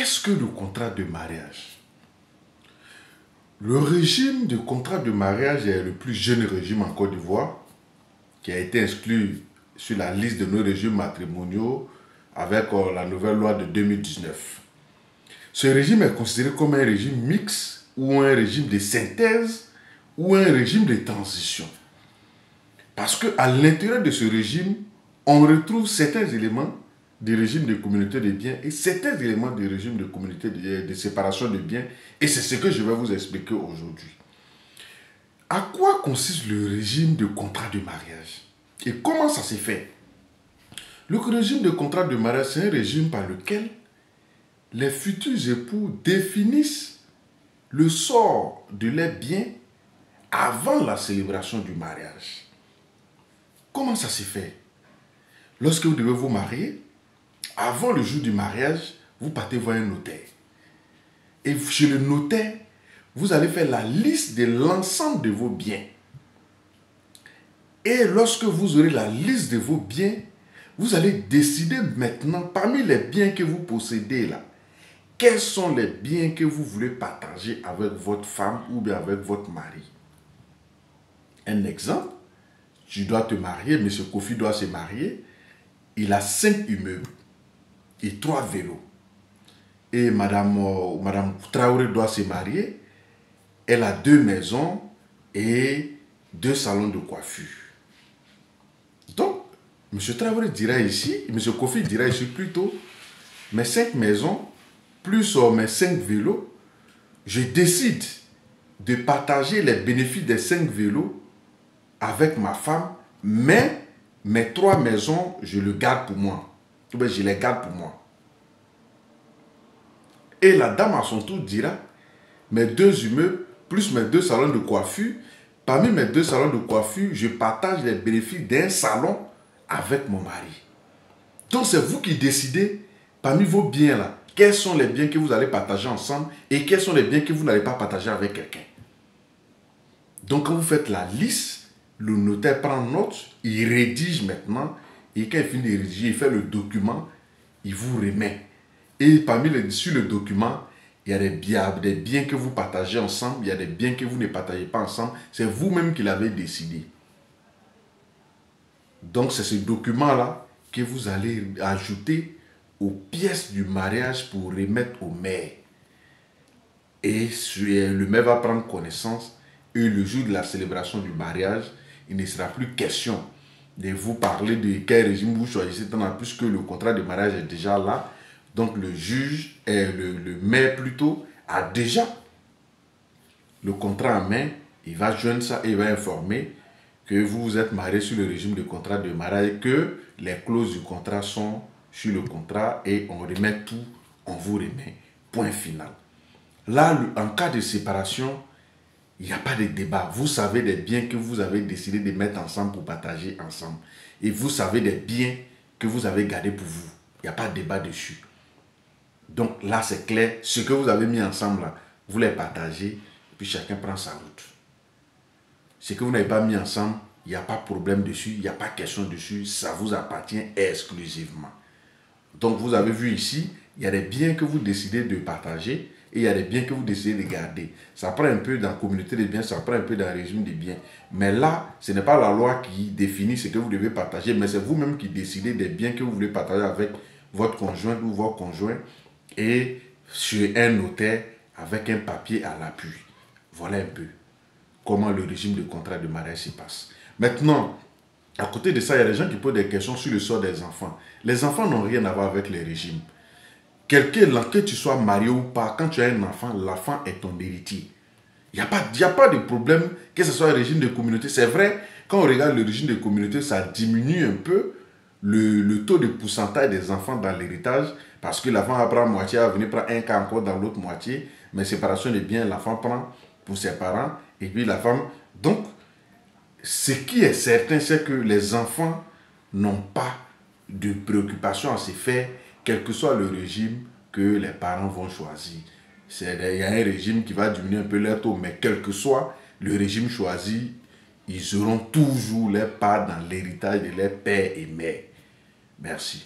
Qu'est-ce que le contrat de mariage? Le régime de contrat de mariage est le plus jeune régime en Côte d'Ivoire, qui a été exclu sur la liste de nos régimes matrimoniaux avec la nouvelle loi de 2019. Ce régime est considéré comme un régime mixte ou un régime de synthèse ou un régime de transition. Parce qu'à l'intérieur de ce régime, on retrouve certains éléments du régime de communauté de biens et certains éléments du régime de communauté de séparation de biens. Et c'est ce que je vais vous expliquer aujourd'hui. À quoi consiste le régime de contrat de mariage? Et comment ça s'est fait? Le régime de contrat de mariage, c'est un régime par lequel les futurs époux définissent le sort de leurs biens avant la célébration du mariage. Comment ça s'est fait? Lorsque vous devez vous marier, avant le jour du mariage, vous partez voir un notaire. Et chez le notaire, vous allez faire la liste de l'ensemble de vos biens. Et lorsque vous aurez la liste de vos biens, vous allez décider maintenant, parmi les biens que vous possédez là, quels sont les biens que vous voulez partager avec votre femme ou bien avec votre mari. Un exemple, tu dois te marier, M. Kofi doit se marier, il a 5 immeubles et 3 vélos. Et Madame Traoré doit se marier, elle a 2 maisons et 2 salons de coiffure. Donc, M. Traoré dira ici, M. Kofi dira ici plutôt, mes 5 maisons, plus mes 5 vélos, je décide de partager les bénéfices des 5 vélos avec ma femme, mais mes 3 maisons, je le garde pour moi. Je les garde pour moi. Et la dame à son tour dira, mes 2 immeubles, plus mes 2 salons de coiffure, parmi mes 2 salons de coiffure, je partage les bénéfices d'un salon avec mon mari. Donc c'est vous qui décidez, parmi vos biens là, quels sont les biens que vous allez partager ensemble et quels sont les biens que vous n'allez pas partager avec quelqu'un. Donc quand vous faites la liste, le notaire prend note, il rédige maintenant, et quand il finit de rédiger, il fait le document, il vous remet. Et sur le document, il y a des biens que vous partagez ensemble, il y a des biens que vous ne partagez pas ensemble. C'est vous-même qui l'avez décidé. Donc c'est ce document-là que vous allez ajouter aux pièces du mariage pour remettre au maire. Et le maire va prendre connaissance et le jour de la célébration du mariage, il ne sera plus question de vous parler de quel régime vous choisissez, puisque le contrat de mariage est déjà là. Donc le juge, le maire plutôt, a déjà le contrat en main. Il va joindre ça et il va informer que vous vous êtes marié sur le régime de contrat de mariage et que les clauses du contrat sont sur le contrat et on remet tout, on vous remet. Point final. Là, en cas de séparation, il n'y a pas de débat. Vous savez des biens que vous avez décidé de mettre ensemble pour partager ensemble. Et vous savez des biens que vous avez gardés pour vous. Il n'y a pas de débat dessus. Donc là, c'est clair. Ce que vous avez mis ensemble, là, vous les partagez. Et puis chacun prend sa route. Ce que vous n'avez pas mis ensemble, il n'y a pas de problème dessus. Il n'y a pas de question dessus. Ça vous appartient exclusivement. Donc vous avez vu ici, il y a des biens que vous décidez de partager. Et il y a des biens que vous décidez de garder. Ça prend un peu dans la communauté des biens, ça prend un peu dans le régime des biens. Mais là, ce n'est pas la loi qui définit ce que vous devez partager, mais c'est vous-même qui décidez des biens que vous voulez partager avec votre conjoint ou votre conjoint et sur un notaire avec un papier à l'appui. Voilà un peu comment le régime de contrat de mariage se passe. Maintenant, à côté de ça, il y a des gens qui posent des questions sur le sort des enfants. Les enfants n'ont rien à voir avec les régimes. Que tu sois marié ou pas, quand tu as un enfant, l'enfant est ton héritier. Il n'y a pas de problème que ce soit un régime de communauté. C'est vrai, quand on regarde le régime de communauté, ça diminue un peu le taux de pourcentage des enfants dans l'héritage parce que l'enfant va prendre moitié, va venir prendre un cas encore dans l'autre moitié. Mais séparation des biens, l'enfant prend pour ses parents et puis la femme. Donc, ce qui est certain, c'est que les enfants n'ont pas de préoccupation à se faire quel que soit le régime que les parents vont choisir. Il y a un régime qui va diminuer un peu leur taux, mais quel que soit le régime choisi, ils auront toujours leur part dans l'héritage de leurs pères et mères. Merci.